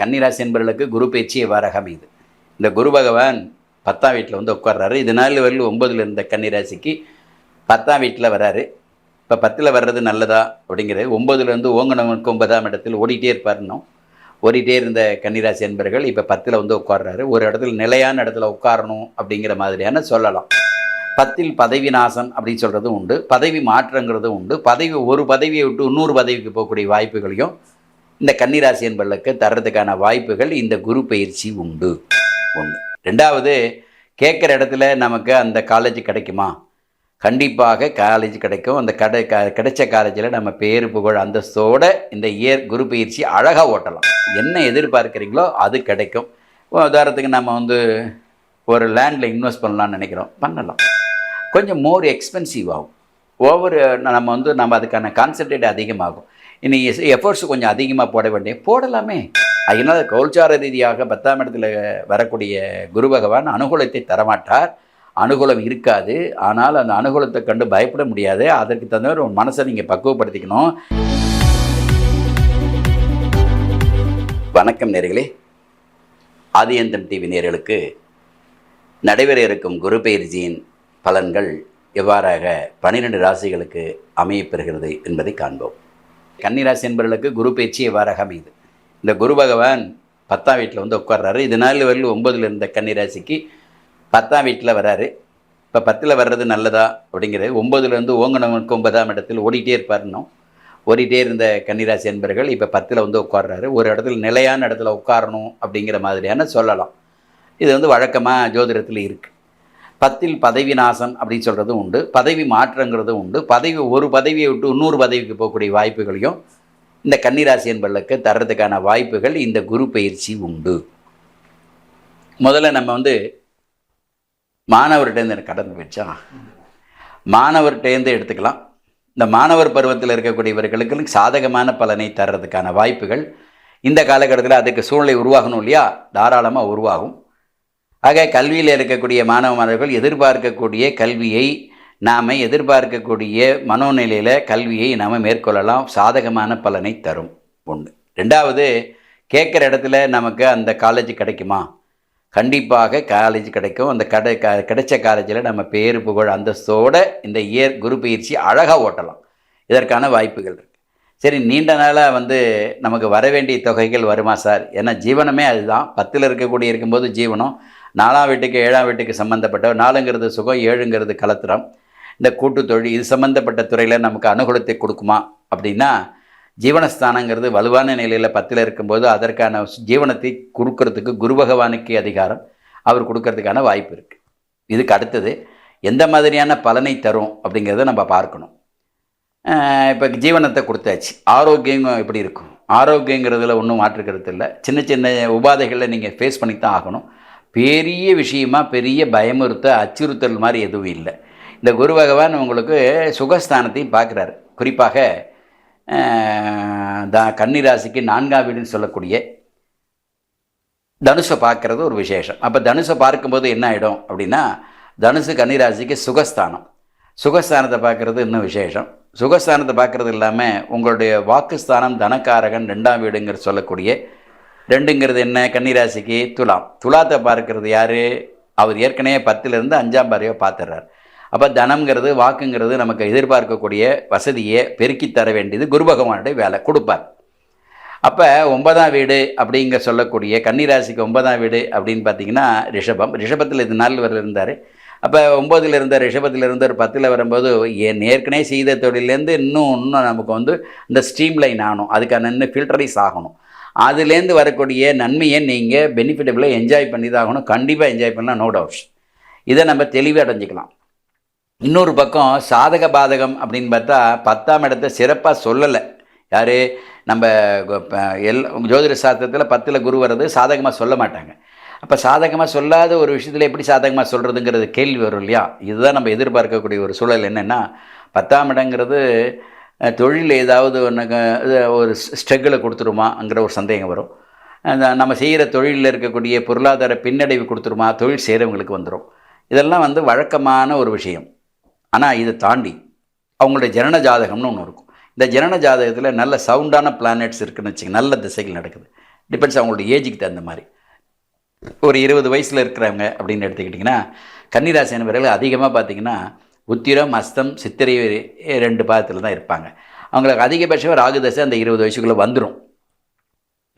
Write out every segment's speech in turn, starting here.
கன்னிராசி என்பவர்களுக்கு குரு பேச்சு எவ்வாறாக அமையுது. இந்த குரு பகவான் 10ஆம் வீட்டில் வந்து உட்கார்றாரு. இது நாள் வரையிலும் 9ல் இருந்த கன்னிராசிக்கு 10ஆம் வீட்டில் வராரு. இப்போ 10ல் வர்றது நல்லதா அப்படிங்கிறது 9லேருந்து ஓங்கனவனுக்கு 9ஆம் இடத்தில் ஓடிட்டே இருப்பாருன்னும் ஓடிட்டே இருந்த கன்னிராசி என்பர்கள் இப்போ 10ல் வந்து உட்கார்றாரு. ஒரு இடத்துல நிலையான இடத்துல உட்காரணும் அப்படிங்கிற மாதிரியான சொல்லலாம். 10ல் பதவி நாசம் அப்படின்னு சொல்கிறதும் உண்டு, பதவி மாற்றங்கிறதும் உண்டு. ஒரு பதவியை விட்டு இன்னொரு பதவிக்கு போகக்கூடிய வாய்ப்புகளையும் இந்த கன்னிராசி என்பர்களுக்கு தர்றதுக்கான வாய்ப்புகள் இந்த குரு பயிற்சி உண்டு. ஒன்று. ரெண்டாவது, கேட்குற இடத்துல நமக்கு அந்த காலேஜ் கிடைக்குமா? கண்டிப்பாக காலேஜ் கிடைக்கும். அந்த கிடைச்ச காலேஜில் நம்ம பேர் புகழ் அந்தஸ்தோட இந்த குரு பயிற்சி அழகாக ஓட்டலாம். என்ன எதிர்பார்க்குறீங்களோ அது கிடைக்கும். உதாரணத்துக்கு நம்ம வந்து ஒரு லேண்டில் இன்வெஸ்ட் பண்ணலான்னு நினைக்கிறோம், பண்ணலாம். கொஞ்சம் மோர் எக்ஸ்பென்சிவ் ஆகும். நம்ம அதுக்கான கான்சன்ட்ரேட் அதிகமாகும். இனி எஃபர்ட்ஸ் கொஞ்சம் அதிகமாக போடலாமே. அதனால் கோல்சார ரீதியாக 10ஆம் இடத்துல வரக்கூடிய குரு பகவான் அனுகூலத்தை தரமாட்டார். அனுகூலம் இருக்காது. ஆனால் அந்த அனுகூலத்தை கண்டு பயப்பட முடியாது. அதற்கு தகுந்த ஒரு மனசை நீங்கள் பக்குவப்படுத்திக்கணும். வணக்கம் நேயர்களே. ஆதியந்தம் டிவி நேயர்களுக்கு நடைபெற இருக்கும் குரு பயிற்சியின் பலன்கள் எவ்வாறாக 12 ராசிகளுக்கு அமையப்பெறுகிறது என்பதை காண்போம். கன்னிராசி என்பவர்களுக்கு குரு பயிற்சி எவ்வாறாக அமையுது. இந்த குரு பகவான் 10ஆம் வீட்டில் வந்து உட்கார்றாரு. இது நாள் வரையிலும் 9ல் இருந்த கன்னிராசிக்கு 10ஆம் வீட்டில் வராரு. இப்போ 10ல் வர்றது நல்லதா அப்படிங்கிறது 9லேருந்து ஓங்கனவனுக்கு 9ஆம் இடத்தில் ஓடிட்டே இருப்பாருன்னும் ஓடிட்டே இருந்த கன்னிராசி என்பர்கள் இப்போ 10ல் வந்து உட்கார்றாரு. ஒரு இடத்துல நிலையான இடத்துல உட்காரணும் அப்படிங்கிற மாதிரியான சொல்லலாம். இது வந்து வழக்கமாக ஜோதிடத்தில் இருக்குது. 10ல் பதவி நாசம் அப்படின்னு சொல்கிறதும் உண்டு, பதவி மாற்றங்கிறதும் உண்டு. ஒரு பதவியை விட்டு இன்னொரு பதவிக்கு போகக்கூடிய வாய்ப்புகளையும் இந்த கன்னிராசி என்பர்களுக்கு தர்றதுக்கான வாய்ப்புகள் இந்த குரு பயிற்சி உண்டு. முதல்ல நம்ம வந்து மாணவர்கிட்டேருந்து கடந்து போயிடுச்சா, மாணவர்கிட்டேருந்து எடுத்துக்கலாம். இந்த மாணவர் பருவத்தில் இருக்கக்கூடியவர்களுக்கு சாதகமான பலனை தர்றதுக்கான வாய்ப்புகள் இந்த காலகட்டத்தில் அதுக்கு சூழ்நிலை உருவாகணும் இல்லையா, தாராளமாக உருவாகும். ஆக கல்வியில் இருக்கக்கூடிய மாணவ மாணவர்கள் எதிர்பார்க்கக்கூடிய கல்வியை எதிர்பார்க்கக்கூடிய மனோநிலையில் கல்வியை நாம் மேற்கொள்ளலாம். சாதகமான பலனை தரும். ஒன்று. ரெண்டாவது, கேட்குற இடத்துல நமக்கு அந்த காலேஜ் கிடைக்குமா? கண்டிப்பாக காலேஜ் கிடைக்கும். அந்த கிடைச்ச காலேஜில் நம்ம பேர் புகழ் அந்தஸ்தோட இந்த குரு பயிற்சி அழகாக ஓட்டலாம். இதற்கான வாய்ப்புகள் இருக்குது. சரி, நீண்ட நாளாக வந்து நமக்கு வர வேண்டிய தொகைகள் வருமா சார்? ஏன்னா ஜீவனமே அதுதான். 10ல் இருக்கும்போது ஜீவனம், 4ஆம் வீட்டுக்கு 7ஆம் வீட்டுக்கு சம்மந்தப்பட்ட 4ங்கிறது சுகம், 7ங்கிறது கலத்திரம். இந்த கூட்டுத்தொழில் இது சம்மந்தப்பட்ட துறையில் நமக்கு அனுகூலத்தை கொடுக்குமா அப்படின்னா, ஜீவனஸ்தானங்கிறது வலுவான நிலையில் 10ல் இருக்கும்போது அதற்கான ஜீவனத்தை கொடுக்கறதுக்கு குரு பகவானுக்கு அதிகாரம், அவர் கொடுக்கறதுக்கான வாய்ப்பு இருக்குது. இதுக்கு அடுத்தது எந்த மாதிரியான பலனை தரும் அப்படிங்கிறத நம்ம பார்க்கணும். இப்போ ஜீவனத்தை கொடுத்தாச்சு, ஆரோக்கியம் எப்படி இருக்கும்? ஆரோக்கியங்கிறதுல ஒன்றும் மாற்றுக்கிறது இல்லை. சின்ன சின்ன உபாதைகளில் நீங்கள் ஃபேஸ் பண்ணி தான் ஆகணும். பெரிய விஷயமா பெரிய பயமுறுத்த அச்சுறுத்தல் மாதிரி எதுவும் இல்லை. இந்த குரு பகவான் உங்களுக்கு சுகஸ்தானத்தையும் பார்க்குறாரு. குறிப்பாக கன்னிராசிக்கு 4ஆம் வீடுன்னு சொல்லக்கூடிய தனுஷை பார்க்குறது ஒரு விசேஷம். அப்போ தனுஷை பார்க்கும்போது என்ன ஆகிடும் அப்படின்னா, தனுசு கன்னிராசிக்கு சுகஸ்தானம். சுகஸ்தானத்தை பார்க்குறது இன்னும் விசேஷம். சுகஸ்தானத்தை பார்க்குறது இல்லாமல் உங்களுடைய வாக்குஸ்தானம் தனக்காரகன் 2ஆம் வீடுங்கிற சொல்லக்கூடிய 2ங்கிறது என்ன? கன்னிராசிக்கு துலாம். துலாத்தை பார்க்கறது யார்? அவர் ஏற்கனவே 10லேருந்து 5ஆம் பார்வையை பார்த்துடுறார். அப்போ தனம்ங்கிறது வாக்குங்கிறது நமக்கு எதிர்பார்க்கக்கூடிய வசதியை பெருக்கி தர வேண்டியது குரு பகவானுடைய வேலை, கொடுப்பார். அப்போ 9ஆம் வீடு அப்படிங்க சொல்லக்கூடிய கன்னிராசிக்கு 9ஆம் வீடு அப்படின்னு பார்த்தீங்கன்னா ரிஷபத்தில் இது நாள் வரை இருந்தார். அப்போ 9ல் இருந்த ரிஷபத்தில் இருந்த ஒரு 10ல் வரும்போது ஏற்கனவே செய்த தொழிலேருந்து இன்னும் நமக்கு வந்து இந்த ஸ்ட்ரீம் லைன் ஆகணும், அதுக்கான இன்னும் ஃபில்டரைஸ் ஆகணும். அதுலேருந்து வரக்கூடிய நன்மையை நீங்கள் பெனிஃபிட்டபிளாக என்ஜாய் பண்ணி தான் ஆகணும். கண்டிப்பாக என்ஜாய் பண்ணலாம், நோ டவுட்ஸ். இதை நம்ம தெளிவாக அடைஞ்சிக்கலாம். இன்னொரு பக்கம் சாதக பாதகம் அப்படின்னு பார்த்தா 10ஆம் இடத்தை சிறப்பாக சொல்லலை. யார்? நம்ம ஜோதிட சாஸ்திரத்தில் 10ல் குரு வர்றது சாதகமாக சொல்ல மாட்டாங்க. அப்போ சாதகமாக சொல்லாத ஒரு விஷயத்தில் எப்படி சாதகமாக சொல்கிறதுங்கிறது கேள்வி வரும் இல்லையா? இதுதான் நம்ம எதிர்பார்க்கக்கூடிய ஒரு சூழல். என்னென்னா, 10ஆம் இடங்கிறது தொழில் ஏதாவது ஒரு ஸ்ட்ரகிளை கொடுத்துருமாங்கிற ஒரு சந்தேகம் வரும். நம்ம செய்கிற தொழிலில் இருக்கக்கூடிய பொருளாதார பின்னடைவு கொடுத்துருமா, தொழில் செய்கிறவங்களுக்கு வந்துடும். இதெல்லாம் வந்து வழக்கமான ஒரு விஷயம். ஆனால் இதை தாண்டி அவங்களுடைய ஜனன ஜாதகம்னு ஒன்று இருக்கும். இந்த ஜனன ஜாதகத்தில் நல்ல சவுண்டான பிளானெட்ஸ் இருக்குதுன்னு வச்சுங்க, நல்ல திசைகள் நடக்குது. டிபெண்ட்ஸ் அவங்களுடைய ஏஜுக்கு தகுந்த மாதிரி. ஒரு 20 வயசில் இருக்கிறவங்க அப்படின்னு எடுத்துக்கிட்டிங்கன்னா கன்னிராசி என்பவர்கள் அதிகமாக பார்த்திங்கன்னா உத்திரம், அஸ்தம், சித்திரை 2 பாதத்தில் தான் இருப்பாங்க. அவங்களுக்கு அதிகபட்சம் ராகுதசை அந்த 20 வயசுக்குள்ளே வந்துடும்.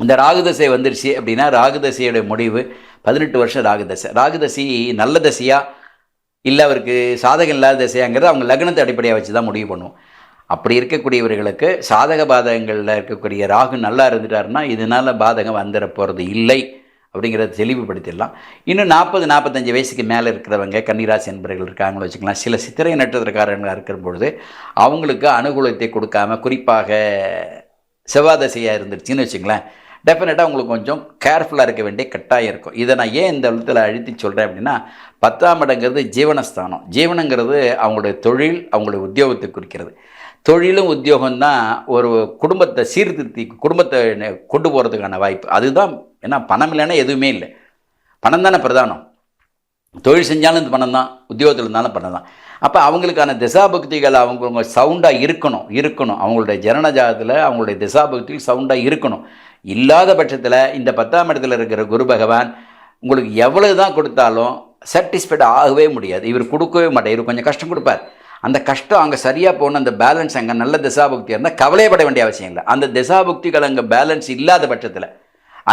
இந்த ராகுதசை வந்துருச்சு அப்படின்னா ராகுதசையோட முடிவு 18 வருஷம் ராகுதசை. ராகுதசி நல்ல தசையாக இல்லை அவருக்கு சாதகம் இல்லாத தசையாங்கிறது அவங்க லக்னத்தை அடிப்படையாக வச்சு தான் முடிவு பண்ணுவோம். அப்படி இருக்கக்கூடியவர்களுக்கு சாதக பாதகங்களில் இருக்கக்கூடிய ராகு நல்லா இருந்துட்டாருன்னா இதனால் பாதகம் வந்துட போகிறது இல்லை அப்படிங்கிறத தெளிவுபடுத்திடலாம். இன்னும் 40-45 வயசுக்கு மேலே இருக்கிறவங்க கன்னிராசி என்பவர்கள் இருக்காங்கன்னு வச்சுக்கலாம். சில சித்திரை நட்சத்திரக்காரங்களாக இருக்கிற பொழுது அவங்களுக்கு அனுகூலத்தை கொடுக்காம குறிப்பாக செவ்வாதசையாக இருந்துருச்சுன்னு வச்சுங்களேன், டெஃபினட்டாக உங்களுக்கு கொஞ்சம் கேர்ஃபுல்லாக இருக்க வேண்டிய கட்டாயம் இருக்கும். இதை நான் ஏன் இந்த இடத்துல அழுத்தி சொல்கிறேன் அப்படின்னா 10ஆம் இடங்கிறது ஜீவனஸ்தானம். ஜீவனங்கிறது அவங்களுடைய தொழில், அவங்களுடைய உத்தியோகத்தை குறிக்கிறது. தொழிலும் உத்தியோகம்தான் ஒரு குடும்பத்தை சீர்திருத்தி குடும்பத்தை கொண்டு போகிறதுக்கான வாய்ப்பு. அதுதான். ஏன்னா பணம் இல்லைன்னா எதுவுமே இல்லை. பணம் தானே பிரதானம். தொழில் செஞ்சாலும் இந்த பணம் தான், உத்தியோகத்தில் இருந்தாலும் பணம் தான். அப்போ அவங்களுக்கான திசாபக்திகள் அவங்க சவுண்டாக இருக்கணும். அவங்களுடைய ஜனனஜாதத்தில் அவங்களுடைய திசாபக்திகள் சவுண்டாக இருக்கணும். இல்லாத பட்சத்தில் இந்த 10ஆம் இடத்துல இருக்கிற குரு பகவான் உங்களுக்கு எவ்வளவு தான் கொடுத்தாலும் சாட்டிஸ்ஃபைட் ஆகவே முடியாது. இவர் கொடுக்கவே மாட்டார். இவர் கொஞ்சம் கஷ்டம் கொடுப்பார். அந்த கஷ்டம் அங்கே சரியாக போகணும். அந்த பேலன்ஸ் அங்கே நல்ல திசாபக்தி இருந்தால் கவலைப்பட வேண்டிய அவசியம் இல்லை. அந்த திசாபக்திகள் அங்கே பேலன்ஸ் இல்லாத பட்சத்தில்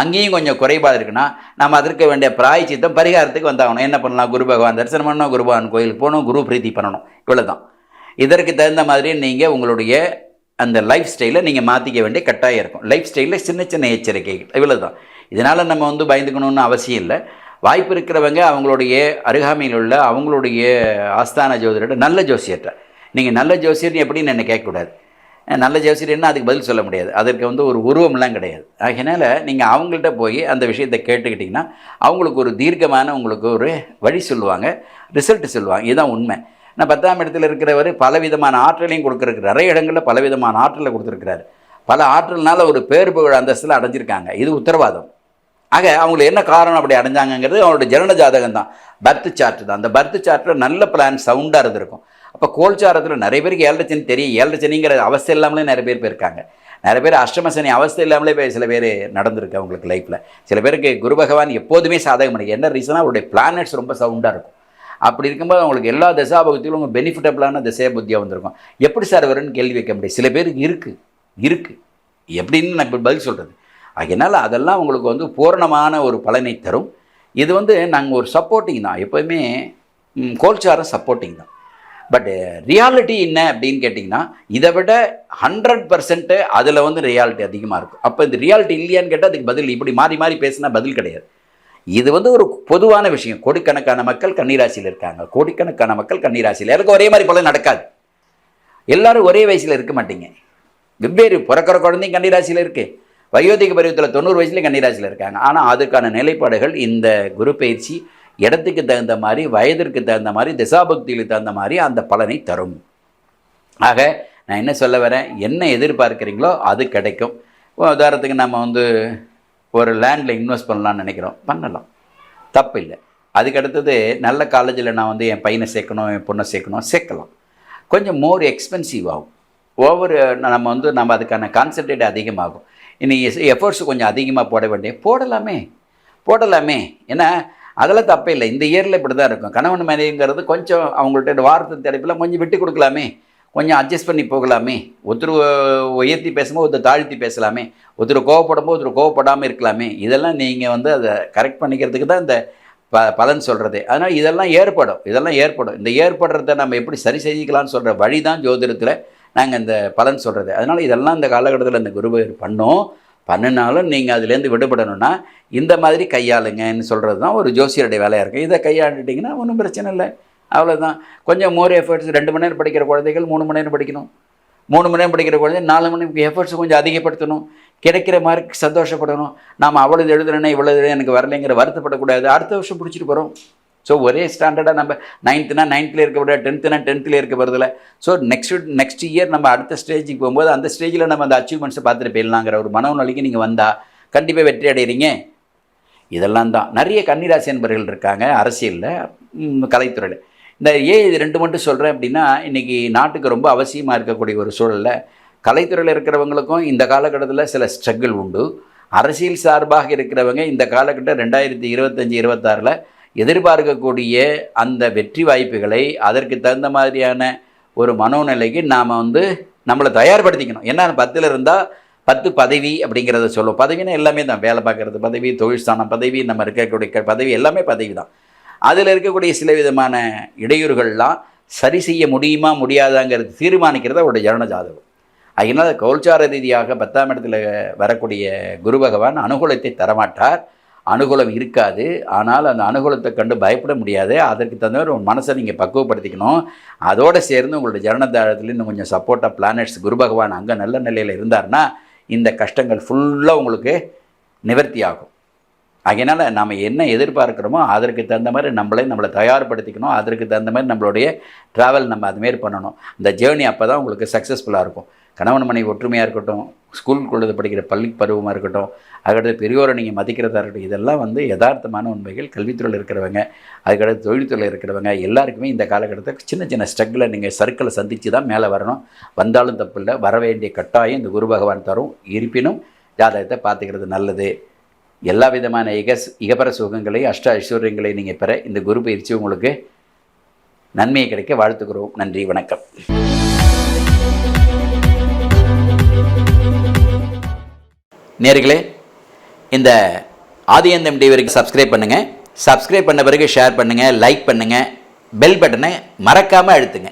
அங்கேயும் கொஞ்சம் குறைபாடு இருக்குன்னா நம்ம அதற்கு வேண்டிய பிராயச்சித்தம் பரிகாரத்துக்கு வந்தாகணும். என்ன பண்ணலாம்? குரு பகவான் தரிசனம் பண்ணணும், குரு பகவான் கோயிலுக்கு போகணும், குரு பிரீத்தி பண்ணணும். இவ்வளோ தான். இதற்கு தகுந்த மாதிரி நீங்கள் உங்களுடைய அந்த லைஃப் ஸ்டைலை நீங்கள் மாற்றிக்க வேண்டிய கட்டாயம் இருக்கும். லைஃப் ஸ்டைலில் சின்ன சின்ன எச்சரிக்கைகள் இவ்வளோ தான். இதனால் நம்ம பயந்துக்கணும்னு அவசியம் இல்லை. வாய்ப்பு இருக்கிறவங்க அவங்களுடைய அருகாமையில் உள்ள அவங்களுடைய ஆஸ்தான ஜோதிடர் நல்ல ஜோசியர்கிட்ட நீங்கள் நல்ல ஜோசியர்னு எப்படின்னு என்ன கேட்கக்கூடாது. நல்ல ஜோசியர் என்ன அதுக்கு பதில் சொல்ல முடியாது. அதற்கு ஒரு உருவம்லாம் கிடையாது. ஆகையினால நீங்கள் அவங்கள்ட்ட போய் அந்த விஷயத்தை கேட்டுக்கிட்டிங்கன்னா அவங்களுக்கு ஒரு தீர்க்கமான உங்களுக்கு ஒரு வழி சொல்லுவாங்க, ரிசல்ட் சொல்லுவாங்க. இதுதான் உண்மை. நான் 10ஆம் இடத்துல இருக்கிறவர் பலவிதமான ஆற்றலையும் கொடுக்குறாரு. நிறைய இடங்களில் பலவிதமான ஆற்றலை கொடுத்துருக்கிறாரு. பல ஆற்றல்னால ஒரு பேர் புகழ் அந்தஸ்தில் அடைஞ்சிருக்காங்க. இது உத்தரவாதம். ஆக அவங்களுக்கு என்ன காரணம் அப்படி அடைஞ்சாங்கங்கிறது அவங்களுடைய ஜனன ஜாதகம் தான், பர்த் சார்ட் தான். அந்த பர்த் சார்ட்டில் நல்ல பிளான் சவுண்டாக இருந்திருக்கும். அப்போ கோல்சாரத்தில் நிறைய பேருக்கு 7 சனி தெரியும். 7 சனிங்கிற அவஸ்தை இல்லாமலே நிறைய பேர் போயிருக்காங்க. நிறைய பேர் அஷ்டம சனி அவஸ்தை இல்லாமலே சில பேர் நடந்திருக்கு அவங்களுக்கு லைஃப்பில். சில பேருக்கு குரு பகவான் எப்போதுமே சாதகம் பண்ணி என்ன ரீசனாக அவருடைய பிளானட்ஸ் ரொம்ப சவுண்டாக இருக்கும். அப்படி இருக்கும்போது அவங்களுக்கு எல்லா தசாபகத்திலும் உங்கள் பெனிஃபிட்டபிளான திசைய புத்தியாக வந்திருக்கும். எப்படி சார் வரும்னு கேள்வி வைக்க முடியும். சில பேருக்கு இருக்குது எப்படின்னு நான் இப்போ பதில் சொல்கிறது. அதனால் அதெல்லாம் உங்களுக்கு பூரணமான ஒரு பலனை தரும். இது நாங்கள் ஒரு சப்போர்ட்டிங் தான். எப்போதுமே கோல்சாரம் சப்போர்ட்டிங் தான். பட் ரியாலிட்டி என்ன அப்படின்னு கேட்டிங்கன்னா இதை விட 100% அதில் ரியாலிட்டி அதிகமாக இருக்கும். அப்போ இந்த ரியாலிட்டி இல்லையான்னு கேட்டால் அதுக்கு பதில் இப்படி மாறி மாறி பேசினா பதில் கிடையாது. இது ஒரு பொதுவான விஷயம். கோடிக்கணக்கான மக்கள் கன்னிராசியில் இருக்காங்க. கோடிக்கணக்கான மக்கள் கன்னிராசியில் யாருக்கும் ஒரே மாதிரி பலன் நடக்காது. எல்லாரும் ஒரே வயசில் இருக்க மாட்டீங்க. வெவ்வேறு பிறக்கிற குழந்தையும் கன்னிராசியில் இருக்குது. வயோதிக பருவத்தில் 90 வயசுலேயும் கன்னிராசியில் இருக்காங்க. ஆனால் அதுக்கான நிலைப்பாடுகள் இந்த குரு பயிற்சி இடத்துக்கு தகுந்த மாதிரி, வயதிற்கு தகுந்த மாதிரி, திசாபக்திகளுக்கு தகுந்த மாதிரி அந்த பலனை தரும். ஆக நான் என்ன சொல்ல வரேன், என்ன எதிர்பார்க்குறீங்களோ அது கிடைக்கும். உதாரணத்துக்கு நம்ம ஒரு லேண்டில் இன்வெஸ்ட் பண்ணலான்னு நினைக்கிறோம், பண்ணலாம், தப்பு இல்லை. அதுக்கடுத்தது நல்ல காலேஜில் நான் என் பையனை சேர்க்கணும், என் பொண்ணை சேர்க்கலாம். கொஞ்சம் மோர் எக்ஸ்பென்சிவ் ஆகும். ஓவர் நம்ம அதுக்கான கான்சன்ட்ரேட் அதிகமாகும். இன்னைக்கு எஃபர்ட்ஸ் கொஞ்சம் அதிகமாக போடலாமே. ஏன்னா அதெல்லாம் தப்பே இல்லை. இந்த இயரில் இப்படி தான் இருக்கும். கணவன் மனைவிங்கிறது கொஞ்சம் அவங்கள்ட்ட வார்த்தை தடைப்பில் கொஞ்சம் விட்டு கொடுக்கலாமே, கொஞ்சம் அட்ஜஸ்ட் பண்ணி போகலாமே. ஒருத்தர் உயர்த்தி பேசும்போது ஒருத்தர் தாழ்த்தி பேசலாமே, ஒருத்தர் கோவப்படும்போது ஒருத்தர் கோவப்படாமல் இருக்கலாமே. இதெல்லாம் நீங்கள் அதை கரெக்ட் பண்ணிக்கிறதுக்கு தான் இந்த பலன் சொல்கிறது. அதனால் இதெல்லாம் ஏற்படும். இந்த ஏற்படுறத நம்ம எப்படி சரி செஞ்சுக்கலான்னு சொல்கிற வழி தான் ஜோதிடத்தில் நாங்கள் இந்த பலன் சொல்கிறது. அதனால் இதெல்லாம் இந்த காலகட்டத்தில் இந்த குரு பண்ணினாலும் நீங்கள் அதுலேருந்து விடுபடணும்னா இந்த மாதிரி கையாளுங்கன்னு சொல்கிறது தான் ஒரு ஜோசியருடைய வேலையாக இருக்குது. இதை கையாண்டுட்டிங்கன்னா ஒன்றும் பிரச்சனை இல்லை, அவ்வளோதான். கொஞ்சம் மோர் எஃபர்ட்ஸ். 2 மணி நேரம் படிக்கிற குழந்தைகள் 3 மணி நேரம் படிக்கணும். 3 மணி நேரம் படிக்கிற குழந்தை 4 மணி எஃபர்ட்ஸ் கொஞ்சம் அதிகப்படுத்தணும். கிடைக்கிற மார்க் சந்தோஷப்படணும். நாம் அவ்வளோ எழுதுறேன்னா இவ்வளோ எனக்கு வரலைங்கிற வருத்தப்படக்கூடாது. அடுத்த வருஷம் பிடிச்சிட்டு போகிறோம். ஸோ ஒரே ஸ்டாண்டர்டாக நம்ம 9th 9th இருக்க விட 10th 10th இருக்க போகிறதில்ல. ஸோ நெக்ஸ்ட் இயர் நம்ம அடுத்த ஸ்டேஜுக்கு போகும்போது அந்த ஸ்டேஜில் நம்ம அந்த அச்சீவ்மெண்ட்ஸை பார்த்துட்டு போயிடலாங்கிற ஒரு மனநிலைக்கு நீங்கள் வந்தால் கண்டிப்பாக வெற்றி அடைகிறீங்க. இதெல்லாம் தான். நிறைய கன்னிராசி என்பவர்கள் இருக்காங்க அரசியலில், கலைத்துறையில். இது 2 மட்டும் சொல்கிறேன் அப்படின்னா இன்றைக்கி நாட்டுக்கு ரொம்ப அவசியமாக இருக்கக்கூடிய ஒரு சூழலில் கலைத்துறையில் இருக்கிறவங்களுக்கும் இந்த காலகட்டத்தில் சில ஸ்ட்ரகிள் உண்டு. அரசியல் சார்பாக இருக்கிறவங்க இந்த காலகட்டம் 2025-26 எதிர்பார்க்கக்கூடிய அந்த வெற்றி வாய்ப்புகளை அதற்கு தகுந்த மாதிரியான ஒரு மனோநிலைக்கு நாம் நம்மளை தயார்படுத்திக்கணும். ஏன்னா 10 இருந்தால் 10 பதவி அப்படிங்கிறத சொல்லுவோம். பதவினா எல்லாமே தான், வேலை பார்க்குறது பதவி, தொழில் ஸ்தானம் பதவி, நம்ம இருக்கக்கூடிய பதவி எல்லாமே பதவி தான். அதில் இருக்கக்கூடிய சில விதமான இடையூறுகள்லாம் சரி செய்ய முடியுமா முடியாதாங்கிறது தீர்மானிக்கிறது அவருடைய ஜனன ஜாதகம். அதனால் கோல்சார ரீதியாக 10ஆம் இடத்துல வரக்கூடிய குரு பகவான் அனுகூலத்தை தரமாட்டார். அனுகூலம் இருக்காது. ஆனால் அந்த அனுகூலத்தை கண்டு பயப்பட முடியாது. அதற்கு தகுந்த ஒரு மனசை நீங்கள் பக்குவப்படுத்திக்கணும். அதோடு சேர்ந்து உங்களுடைய ஜனனதாரத்தில் இன்னும் கொஞ்சம் சப்போர்ட்டாக பிளானட்ஸ் குரு பகவான் அங்கே நல்ல நிலையில் இருந்தார்னா இந்த கஷ்டங்கள் ஃபுல்லாக உங்களுக்கு நிவர்த்தி ஆகும். அதனால் நாம் என்ன எதிர்பார்க்குறோமோ அதற்கு தகுந்த மாதிரி நம்மளை தயார்படுத்திக்கணும். அதற்கு தகுந்த மாதிரி நம்மளுடைய ட்ராவல் நம்ம அதுமாரி பண்ணணும். இந்த ஜேர்னி அப்போ தான் உங்களுக்கு சக்ஸஸ்ஃபுல்லாக இருக்கும். கணவன் மனைவி ஒற்றுமையாக இருக்கட்டும், ஸ்கூலுக்குள்ளது படிக்கிற பள்ளி பருவமாக இருக்கட்டும், அதுக்கடுத்து பெரியோரை நீங்கள் மதிக்கிறதா இருக்கட்டும், இதெல்லாம் யதார்த்தமான உண்மைகள். கல்வித்துறையில் இருக்கிறவங்க, அதுக்கடுத்து தொழில்துறையில் இருக்கிறவங்க எல்லாருக்குமே இந்த காலகட்டத்தில் சின்ன சின்ன ஸ்ட்ரகிளை நீங்கள் சர்க்கிளை சந்தித்து தான் மேலே வரணும். வந்தாலும் தப்பு இல்லை, வர வேண்டிய கட்டாயம் இந்த குரு பகவான் தரும். இருப்பினும் ஜாதகத்தை பார்த்துக்கிறது நல்லது. எல்லா விதமான இகபர சுகங்களை அஷ்ட ஐஸ்வர்யங்களை நீங்கள் பெற இந்த குரு பயிற்சி உங்களுக்கு நன்மையை கிடைக்க வாழ்த்துக்கிறோம். நன்றி, வணக்கம். நேர்களே, இந்த ஆதியந்தம் டிவிக்கு சப்ஸ்கிரைப் பண்ணுங்கள். சப்ஸ்கிரைப் பண்ண பிறகு ஷேர் பண்ணுங்கள், லைக் பண்ணுங்கள், பெல் பட்டனை மறக்காமல் அழுத்துங்க.